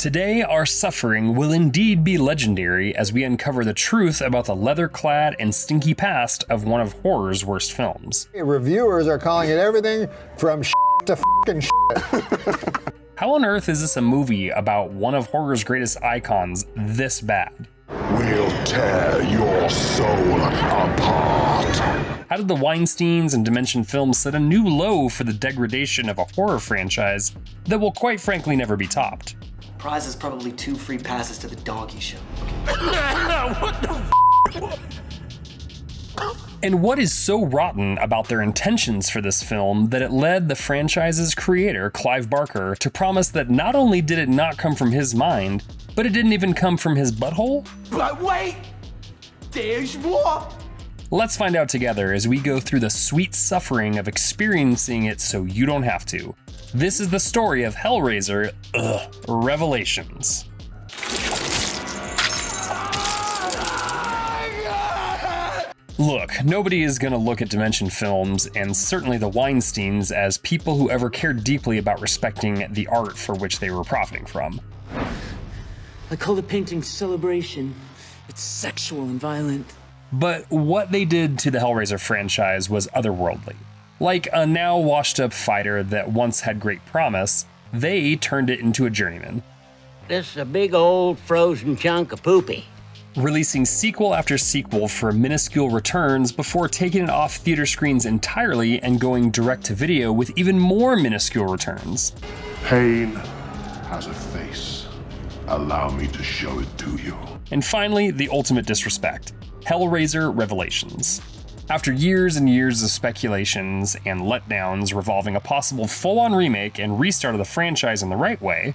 Today, our suffering will indeed be legendary as we uncover the truth about the leather-clad and stinky past of one of horror's worst films. Reviewers are calling it everything from shit to fucking shit. How on earth is this a movie about one of horror's greatest icons this bad? We'll tear your soul apart. How did the Weinsteins and Dimension Films set a new low for the degradation of a horror franchise that will quite frankly never be topped? Prize is probably 2 free passes to the donkey show. What the And what is so rotten about their intentions for this film that it led the franchise's creator, Clive Barker, to promise that not only did it not come from his mind, but it didn't even come from his butthole? But wait! There's more! Let's find out together as we go through the sweet suffering of experiencing it so you don't have to. This is the story of Hellraiser, Revelations. Look, nobody is going to look at Dimension Films, and certainly the Weinsteins, as people who ever cared deeply about respecting the art for which they were profiting from. I call the painting Celebration. It's sexual and violent. But what they did to the Hellraiser franchise was otherworldly. Like a now washed-up fighter that once had great promise, they turned it into a journeyman. This is a big old frozen chunk of poopy. Releasing sequel after sequel for minuscule returns before taking it off theater screens entirely and going direct to video with even more minuscule returns. Pain has a face. Allow me to show it to you. And finally, the ultimate disrespect, Hellraiser Revelations. After years and years of speculations and letdowns revolving a possible full-on remake and restart of the franchise in the right way,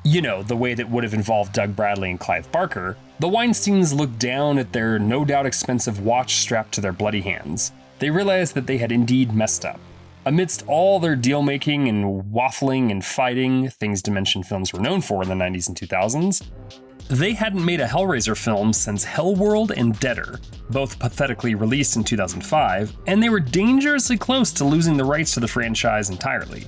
you know, the way that would have involved Doug Bradley and Clive Barker, the Weinsteins looked down at their no doubt expensive watch strapped to their bloody hands. They realized that they had indeed messed up. Amidst all their deal-making and waffling and fighting, things Dimension Films were known for in the 90s and 2000s, they hadn't made a Hellraiser film since Hellworld and Deader, both pathetically released in 2005, and they were dangerously close to losing the rights to the franchise entirely.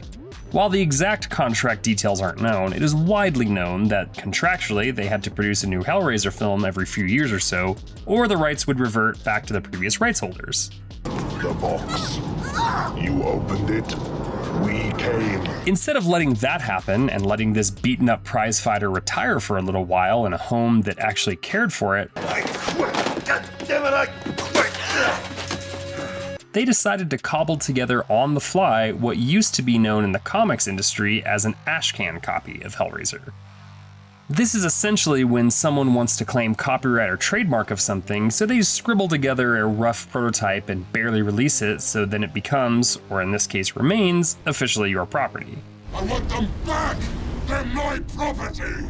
While the exact contract details aren't known, it is widely known that contractually they had to produce a new Hellraiser film every few years or so, or the rights would revert back to the previous rights holders. The box. You opened it. We came. Instead of letting that happen and letting this beaten up prizefighter retire for a little while in a home that actually cared for it, I quit. God damn it, I quit. they decided to cobble together on the fly what used to be known in the comics industry as an ashcan copy of Hellraiser. This is essentially when someone wants to claim copyright or trademark of something, so they scribble together a rough prototype and barely release it, so then it becomes, or in this case remains, officially your property. I want them back. They're my property.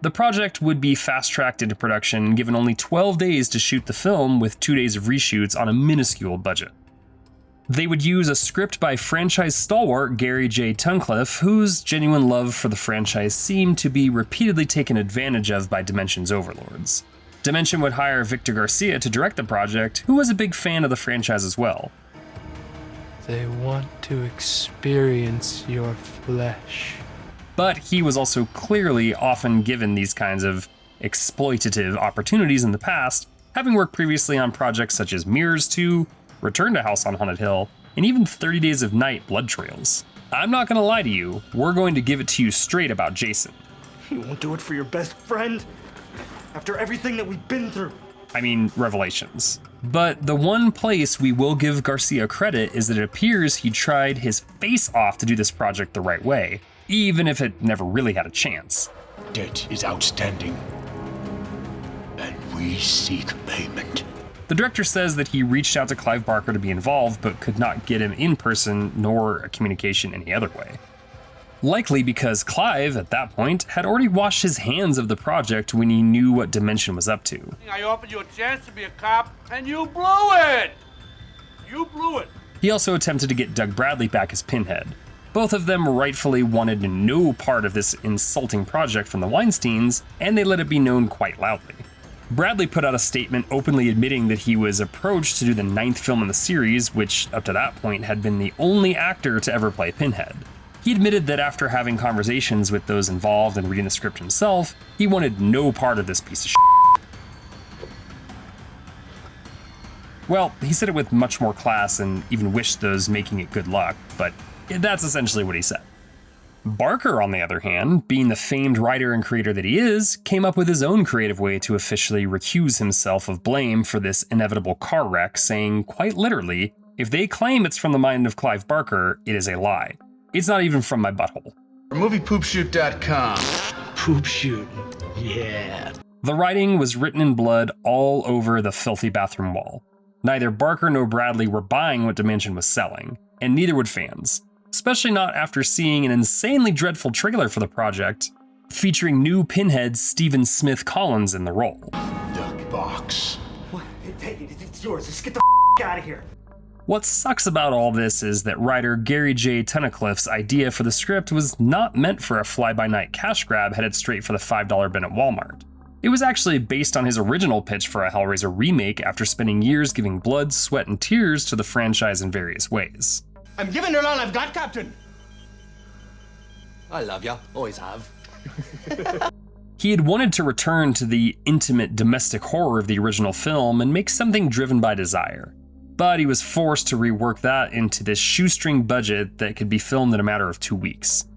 The project would be fast-tracked into production, given only 12 days to shoot the film with 2 days of reshoots on a minuscule budget. They would use a script by franchise stalwart Gary J. Tunnicliffe, whose genuine love for the franchise seemed to be repeatedly taken advantage of by Dimension's overlords. Dimension would hire Victor Garcia to direct the project, who was a big fan of the franchise as well. They want to experience your flesh. But he was also clearly often given these kinds of exploitative opportunities in the past, having worked previously on projects such as Mirrors 2, Return to House on Haunted Hill, and even 30 Days of Night Blood Trails. I'm not gonna lie to you, we're going to give it to you straight about Jason. You won't do it for your best friend? After everything that we've been through? I mean, Revelations. But the one place we will give Garcia credit is that it appears he tried his face off to do this project the right way, even if it never really had a chance. Debt is outstanding, and we seek payment. The director says that he reached out to Clive Barker to be involved, but could not get him in person nor a communication any other way. Likely because Clive, at that point, had already washed his hands of the project when he knew what Dimension was up to. I offered you a chance to be a cop, and you blew it! You blew it! He also attempted to get Doug Bradley back as Pinhead. Both of them rightfully wanted no part of this insulting project from the Weinsteins, and they let it be known quite loudly. Bradley put out a statement openly admitting that he was approached to do the 9th film in the series, which up to that point had been the only actor to ever play Pinhead. He admitted that after having conversations with those involved and reading the script himself, he wanted no part of this piece of shit. Well, he said it with much more class and even wished those making it good luck, but that's essentially what he said. Barker, on the other hand, being the famed writer and creator that he is, came up with his own creative way to officially recuse himself of blame for this inevitable car wreck, saying, quite literally, if they claim it's from the mind of Clive Barker, it is a lie. It's not even from my butthole. MoviePoopshoot.com. Poop shoot. Yeah. The writing was written in blood all over the filthy bathroom wall. Neither Barker nor Bradley were buying what Dimension was selling, and neither would fans. Especially not after seeing an insanely dreadful trailer for the project, featuring new Pinhead Stephen Smith Collins in the role. The box. What? Take it. It's yours. Just get the out of here. What sucks about all this is that writer Gary J. Tunnicliffe's idea for the script was not meant for a fly-by-night cash grab headed straight for the $5 bin at Walmart. It was actually based on his original pitch for a Hellraiser remake after spending years giving blood, sweat, and tears to the franchise in various ways. I'm giving it all I've got, Captain. I love ya. Always have. He had wanted to return to the intimate domestic horror of the original film and make something driven by desire. But he was forced to rework that into this shoestring budget that could be filmed in a matter of 2 weeks.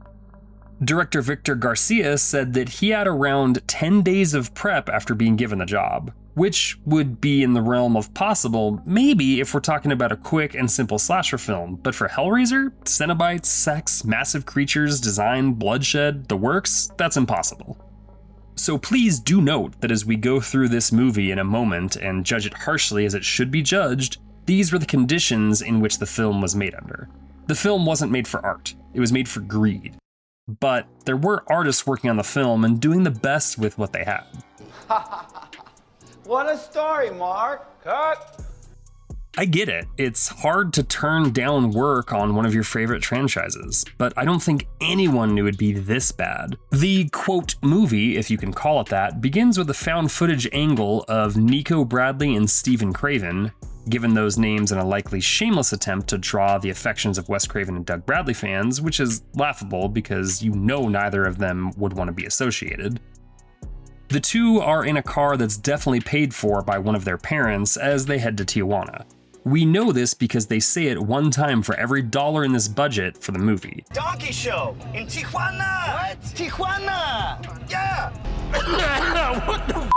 Director Victor Garcia said that he had around 10 days of prep after being given the job, which would be in the realm of possible, maybe if we're talking about a quick and simple slasher film, but for Hellraiser, Cenobites, sex, massive creatures, design, bloodshed, the works, that's impossible. So please do note that as we go through this movie in a moment and judge it harshly as it should be judged, these were the conditions in which the film was made under. The film wasn't made for art, it was made for greed. But there were artists working on the film and doing the best with what they had. What a story, Mark. Cut. I get it, it's hard to turn down work on one of your favorite franchises, but I don't think anyone knew it'd be this bad. The quote movie, if you can call it that, begins with a found footage angle of Nico Bradley and Stephen Craven, given those names in a likely shameless attempt to draw the affections of Wes Craven and Doug Bradley fans, which is laughable because you know neither of them would want to be associated. The two are in a car that's definitely paid for by one of their parents as they head to Tijuana. We know this because they say it one time for every dollar in this budget for the movie. Donkey show in Tijuana. What? Tijuana. Yeah. What the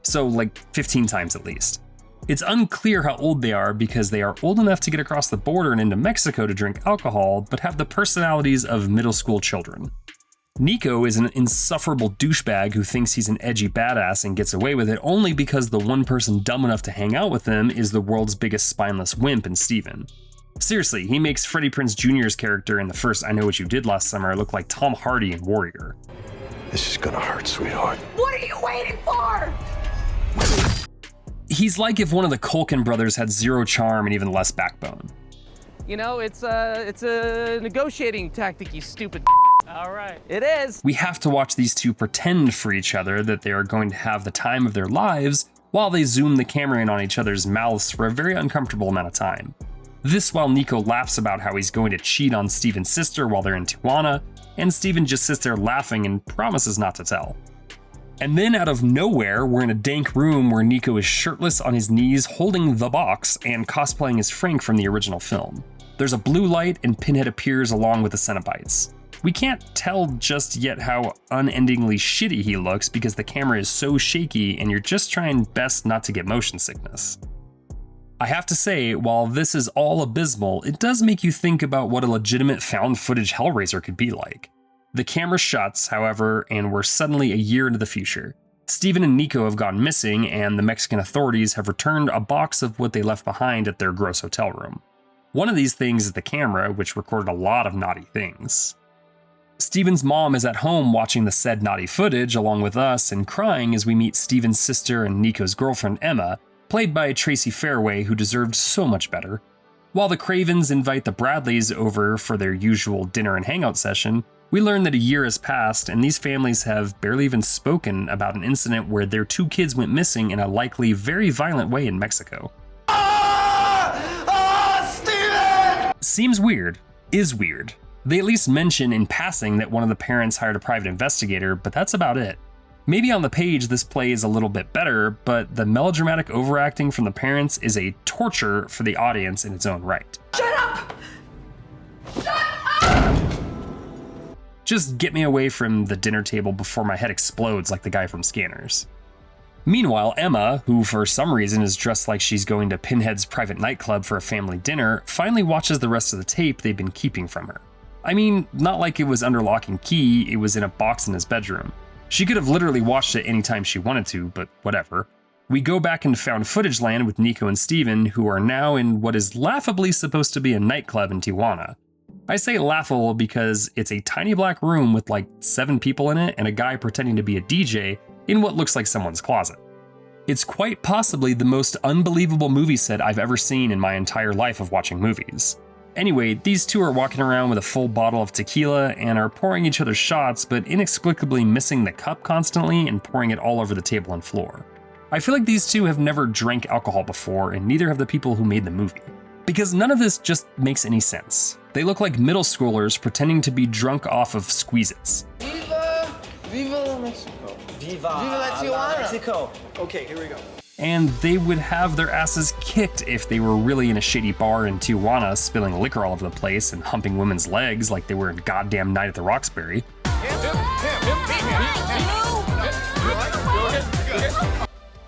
So like 15 times at least. It's unclear how old they are because they are old enough to get across the border and into Mexico to drink alcohol, but have the personalities of middle school children. Nico is an insufferable douchebag who thinks he's an edgy badass and gets away with it only because the one person dumb enough to hang out with him is the world's biggest spineless wimp in Steven. Seriously, he makes Freddie Prinze Jr.'s character in the first I Know What You Did Last Summer look like Tom Hardy in Warrior. This is gonna hurt, sweetheart. What are you waiting for? He's like if one of the Culkin brothers had zero charm and even less backbone. You know, it's a negotiating tactic, you stupid. All right. It is. We have to watch these two pretend for each other that they are going to have the time of their lives while they zoom the camera in on each other's mouths for a very uncomfortable amount of time. This while Nico laughs about how he's going to cheat on Steven's sister while they're in Tijuana, and Steven just sits there laughing and promises not to tell. And then out of nowhere, we're in a dank room where Nico is shirtless on his knees holding the box and cosplaying as Frank from the original film. There's a blue light and Pinhead appears along with the Cenobites. We can't tell just yet how unendingly shitty he looks because the camera is so shaky and you're just trying best not to get motion sickness. I have to say, while this is all abysmal, it does make you think about what a legitimate found footage Hellraiser could be like. The camera shuts, however, and we're suddenly a year into the future. Steven and Nico have gone missing, and the Mexican authorities have returned a box of what they left behind at their gross hotel room. One of these things is the camera, which recorded a lot of naughty things. Steven's mom is at home watching the said naughty footage along with us and crying as we meet Steven's sister and Nico's girlfriend Emma, played by Tracy Fairway, who deserved so much better. While the Cravens invite the Bradleys over for their usual dinner and hangout session, we learn that a year has passed and these families have barely even spoken about an incident where their two kids went missing in a likely very violent way in Mexico. Steven! Seems weird, is weird. They at least mention in passing that one of the parents hired a private investigator, but that's about it. Maybe on the page this plays a little bit better, but the melodramatic overacting from the parents is a torture for the audience in its own right. Shut up! Shut up! Just get me away from the dinner table before my head explodes like the guy from Scanners. Meanwhile, Emma, who for some reason is dressed like she's going to Pinhead's private nightclub for a family dinner, finally watches the rest of the tape they've been keeping from her. I mean, not like it was under lock and key, it was in a box in his bedroom. She could have literally watched it anytime she wanted to, but whatever. We go back into found footage land with Nico and Steven, who are now in what is laughably supposed to be a nightclub in Tijuana. I say laughable because it's a tiny black room with like 7 people in it and a guy pretending to be a DJ in what looks like someone's closet. It's quite possibly the most unbelievable movie set I've ever seen in my entire life of watching movies. Anyway, these two are walking around with a full bottle of tequila and are pouring each other shots, but inexplicably missing the cup constantly and pouring it all over the table and floor. I feel like these two have never drank alcohol before, and neither have the people who made the movie. Because none of this just makes any sense. They look like middle schoolers pretending to be drunk off of Squeeze-Its. Viva Mexico. Viva la Tijuana. Mexico. Okay, here we go. And they would have their asses kicked if they were really in a shady bar in Tijuana, spilling liquor all over the place and humping women's legs like they were in goddamn Night at the Roxbury.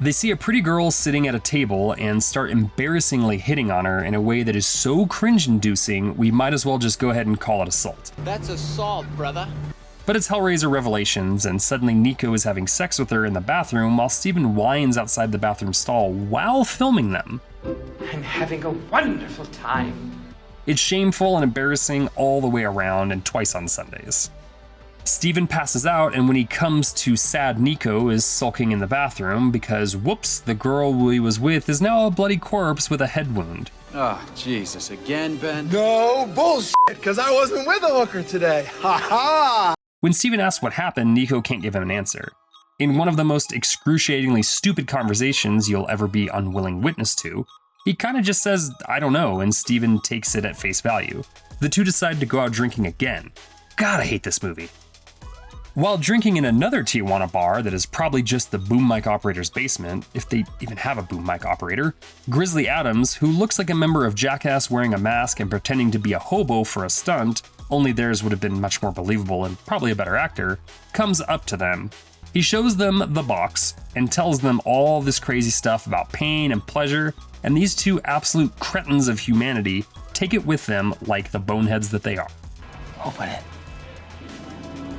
They see a pretty girl sitting at a table and start embarrassingly hitting on her in a way that is so cringe-inducing, we might as well just go ahead and call it assault. That's assault, brother. But it's Hellraiser Revelations, and suddenly Nico is having sex with her in the bathroom while Steven whines outside the bathroom stall while filming them. I'm having a wonderful time. It's shameful and embarrassing all the way around and twice on Sundays. Steven passes out, and when he comes to, sad Nico is sulking in the bathroom because, whoops, the girl he was with is now a bloody corpse with a head wound. Oh, Jesus, again, Ben? No, bullshit, because I wasn't with a hooker today. Ha ha! When Steven asks what happened, Nico can't give him an answer. In one of the most excruciatingly stupid conversations you'll ever be unwilling witness to, he kinda just says, I don't know, and Steven takes it at face value. The two decide to go out drinking again. God, I hate this movie. While drinking in another Tijuana bar that is probably just the boom mic operator's basement, if they even have a boom mic operator, Grizzly Adams, who looks like a member of Jackass wearing a mask and pretending to be a hobo for a stunt, only theirs would have been much more believable and probably a better actor, comes up to them. He shows them the box and tells them all this crazy stuff about pain and pleasure, and these two absolute cretins of humanity take it with them like the boneheads that they are. Open it,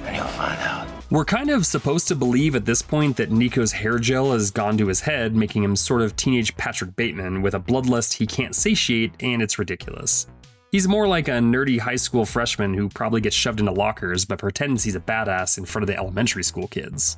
and you'll find out. We're kind of supposed to believe at this point that Nico's hair gel has gone to his head, making him sort of teenage Patrick Bateman with a bloodlust he can't satiate, and it's ridiculous. He's more like a nerdy high school freshman who probably gets shoved into lockers but pretends he's a badass in front of the elementary school kids.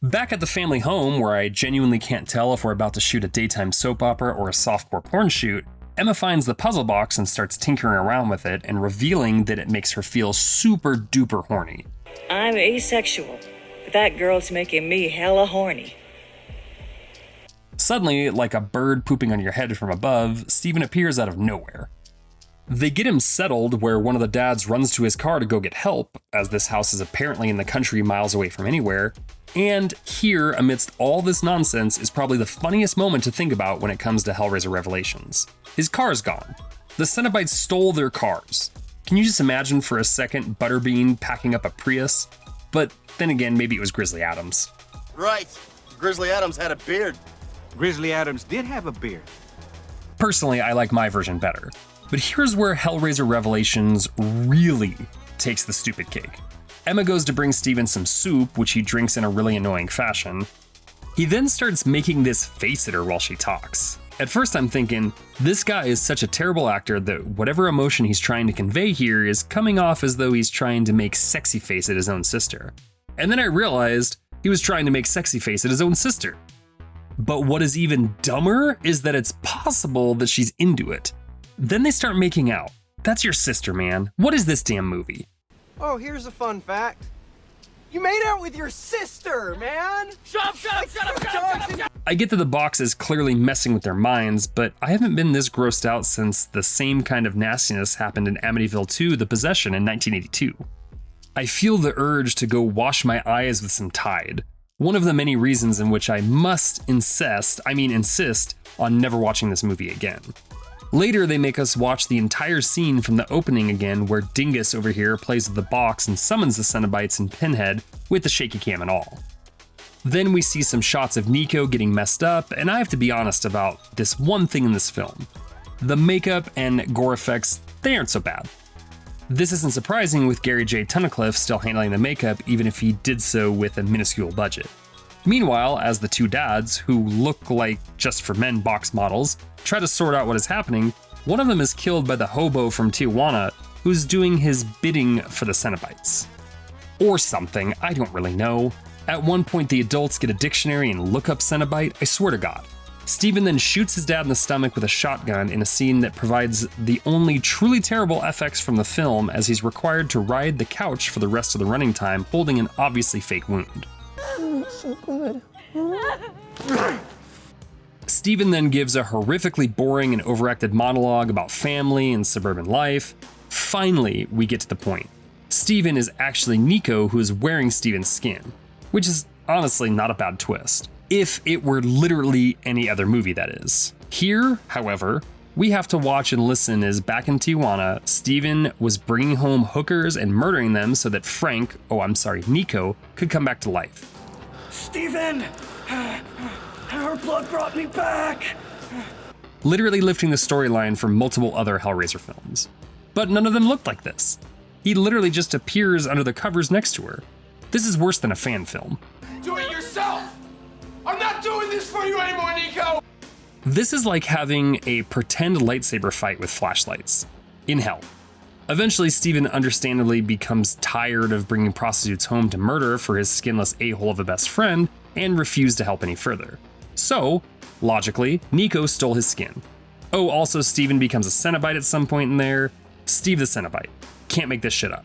Back at the family home, where I genuinely can't tell if we're about to shoot a daytime soap opera or a softcore porn shoot, Emma finds the puzzle box and starts tinkering around with it and revealing that it makes her feel super duper horny. I'm asexual, but that girl's making me hella horny. Suddenly, like a bird pooping on your head from above, Steven appears out of nowhere. They get him settled where one of the dads runs to his car to go get help, as this house is apparently in the country miles away from anywhere, and here, amidst all this nonsense, is probably the funniest moment to think about when it comes to Hellraiser Revelations. His car's gone. The Cenobites stole their cars. Can you just imagine for a second Butterbean packing up a Prius? But then again, maybe it was Grizzly Adams. Right. Grizzly Adams had a beard. Grizzly Adams did have a beard. Personally, I like my version better. But here's where Hellraiser Revelations really takes the stupid cake. Emma goes to bring Steven some soup, which he drinks in a really annoying fashion. He then starts making this face at her while she talks. At first I'm thinking, this guy is such a terrible actor that whatever emotion he's trying to convey here is coming off as though he's trying to make sexy face at his own sister. And then I realized he was trying to make sexy face at his own sister. But what is even dumber is that it's possible that she's into it. Then they start making out. That's your sister, man. What is this damn movie? Oh, here's a fun fact. You made out with your sister, man! Shut up! I get that the box is clearly messing with their minds, but I haven't been this grossed out since the same kind of nastiness happened in Amityville 2: The Possession in 1982. I feel the urge to go wash my eyes with some Tide, one of the many reasons in which I must insist on never watching this movie again. Later, they make us watch the entire scene from the opening again, where Dingus over here plays with the box and summons the Cenobites and Pinhead with the shaky cam and all. Then we see some shots of Nico getting messed up, and I have to be honest about this one thing in this film. The makeup and gore effects, they aren't so bad. This isn't surprising with Gary J. Tunnicliffe still handling the makeup, even if he did so with a minuscule budget. Meanwhile, as the two dads, who look like Just for Men box models, try to sort out what is happening, one of them is killed by the hobo from Tijuana, who's doing his bidding for the Cenobites. Or something, I don't really know. At one point, the adults get a dictionary and look up Cenobite, I swear to God. Steven then shoots his dad in the stomach with a shotgun in a scene that provides the only truly terrible FX from the film, as he's required to ride the couch for the rest of the running time, holding an obviously fake wound. So good. Steven then gives a horrifically boring and overacted monologue about family and suburban life. Finally, we get to the point. Steven is actually Nico, who is wearing Steven's skin, which is honestly not a bad twist. If it were literally any other movie, that is. Here, however, we have to watch and listen as back in Tijuana, Steven was bringing home hookers and murdering them so that Nico, could come back to life. Steven! Our blood brought me back! Literally lifting the storyline from multiple other Hellraiser films. But none of them looked like this. He literally just appears under the covers next to her. This is worse than a fan film. Do it yourself! I'm not doing this for you anymore, Nico! This is like having a pretend lightsaber fight with flashlights. In hell. Eventually, Steven understandably becomes tired of bringing prostitutes home to murder for his skinless a-hole of a best friend and refused to help any further. So, logically, Nico stole his skin. Oh, also, Steven becomes a Cenobite at some point in there. Steve the Cenobite. Can't make this shit up.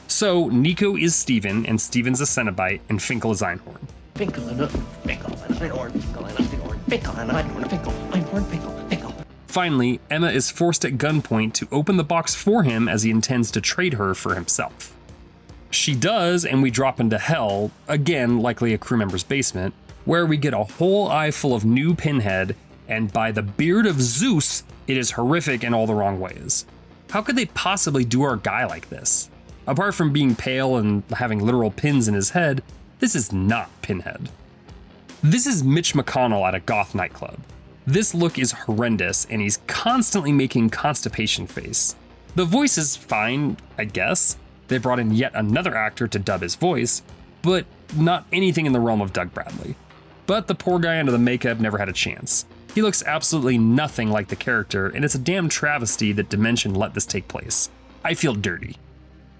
So, Nico is Steven, and Steven's a Cenobite, and Finkel is Einhorn. Finally, Emma is forced at gunpoint to open the box for him as he intends to trade her for himself. She does, and we drop into hell, again likely a crew member's basement, where we get a whole eye full of new Pinhead, and by the beard of Zeus, it is horrific in all the wrong ways. How could they possibly do our guy like this? Apart from being pale and having literal pins in his head, this is not Pinhead. This is Mitch McConnell at a goth nightclub. This look is horrendous, and he's constantly making constipation face. The voice is fine, I guess. They brought in yet another actor to dub his voice, but not anything in the realm of Doug Bradley. But the poor guy under the makeup never had a chance. He looks absolutely nothing like the character, and it's a damn travesty that Dimension let this take place. I feel dirty.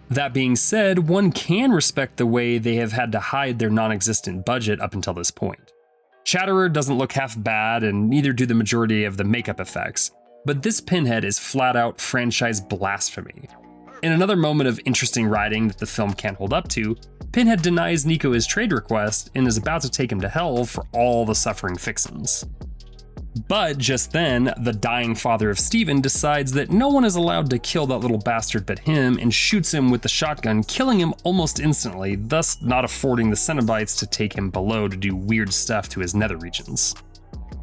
That being said, one can respect the way they have had to hide their non-existent budget up until this point. Chatterer doesn't look half bad, and neither do the majority of the makeup effects, but this Pinhead is flat out franchise blasphemy. In another moment of interesting writing that the film can't hold up to, Pinhead denies Nico his trade request and is about to take him to hell for all the suffering fixins. But just then, the dying father of Steven decides that no one is allowed to kill that little bastard but him and shoots him with the shotgun, killing him almost instantly, thus not affording the Cenobites to take him below to do weird stuff to his nether regions.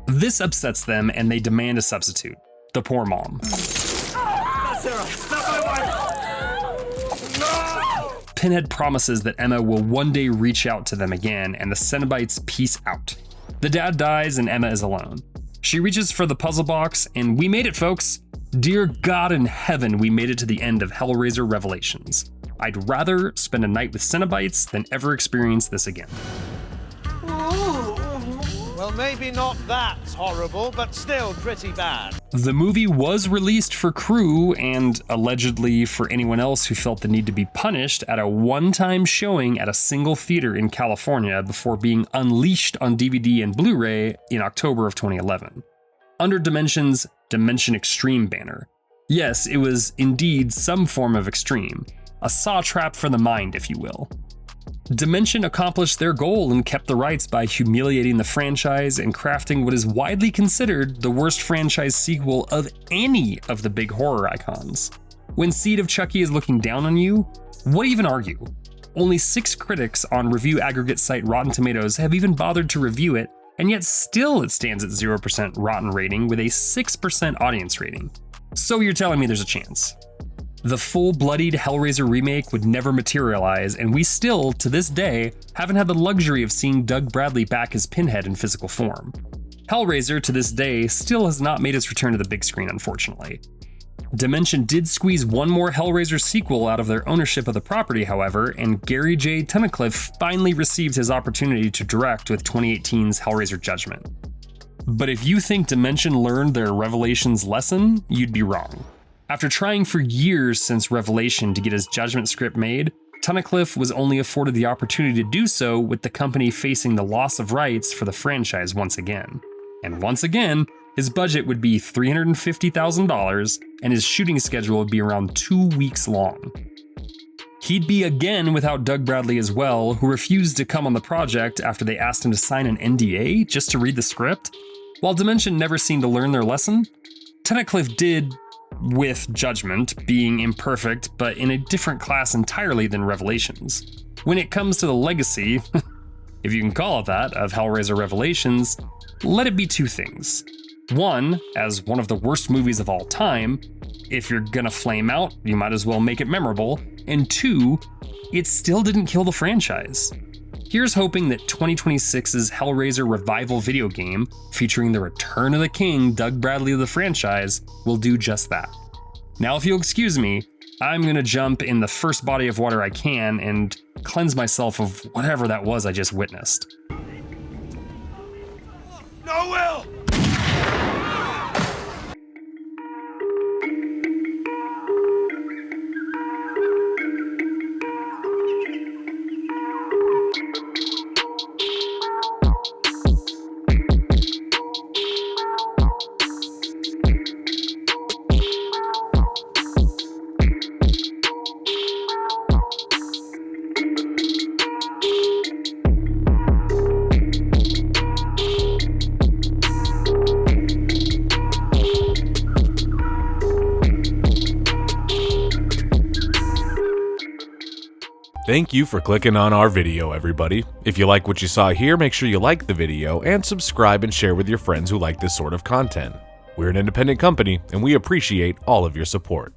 This upsets them and they demand a substitute. The poor mom. Not Sarah! Not my wife! No! Pinhead promises that Emma will one day reach out to them again and the Cenobites peace out. The dad dies and Emma is alone. She reaches for the puzzle box, and we made it, folks! Dear God in heaven, we made it to the end of Hellraiser Revelations. I'd rather spend a night with Cenobites than ever experience this again. Well, maybe not that horrible, but still pretty bad. The movie was released for crew and allegedly for anyone else who felt the need to be punished at a one-time showing at a single theater in California before being unleashed on DVD and Blu-ray in October of 2011. Under Dimension's Dimension Extreme banner. Yes, it was indeed some form of extreme. A saw trap for the mind, if you will. Dimension accomplished their goal and kept the rights by humiliating the franchise and crafting what is widely considered the worst franchise sequel of any of the big horror icons. When Seed of Chucky is looking down on you, what even argue? Only 6 critics on review aggregate site Rotten Tomatoes have even bothered to review it, and yet still it stands at 0% rotten rating with a 6% audience rating. So you're telling me there's a chance? The full-bloodied Hellraiser remake would never materialize, and we still, to this day, haven't had the luxury of seeing Doug Bradley back as Pinhead in physical form. Hellraiser, to this day, still has not made its return to the big screen, unfortunately. Dimension did squeeze one more Hellraiser sequel out of their ownership of the property, however, and Gary J. Tunnicliffe finally received his opportunity to direct with 2018's Hellraiser Judgment. But if you think Dimension learned their Revelations lesson, you'd be wrong. After trying for years since Revelation to get his Judgment script made, Tunnicliffe was only afforded the opportunity to do so with the company facing the loss of rights for the franchise once again. And once again, his budget would be $350,000, and his shooting schedule would be around 2 weeks long. He'd be again without Doug Bradley as well, who refused to come on the project after they asked him to sign an NDA just to read the script. While Dimension never seemed to learn their lesson, Tunnicliffe did, with Judgment being imperfect but in a different class entirely than Revelations. When it comes to the legacy, if you can call it that, of Hellraiser Revelations, let it be 2 things. 1, as one of the worst movies of all time, if you're gonna flame out, you might as well make it memorable, and 2, it still didn't kill the franchise. Here's hoping that 2026's Hellraiser revival video game, featuring the return of the king, Doug Bradley of the franchise, will do just that. Now, if you'll excuse me, I'm gonna jump in the first body of water I can and cleanse myself of whatever that was I just witnessed. No, Will! Thank you for clicking on our video, everybody. If you like what you saw here, make sure you like the video and subscribe and share with your friends who like this sort of content. We're an independent company, and we appreciate all of your support.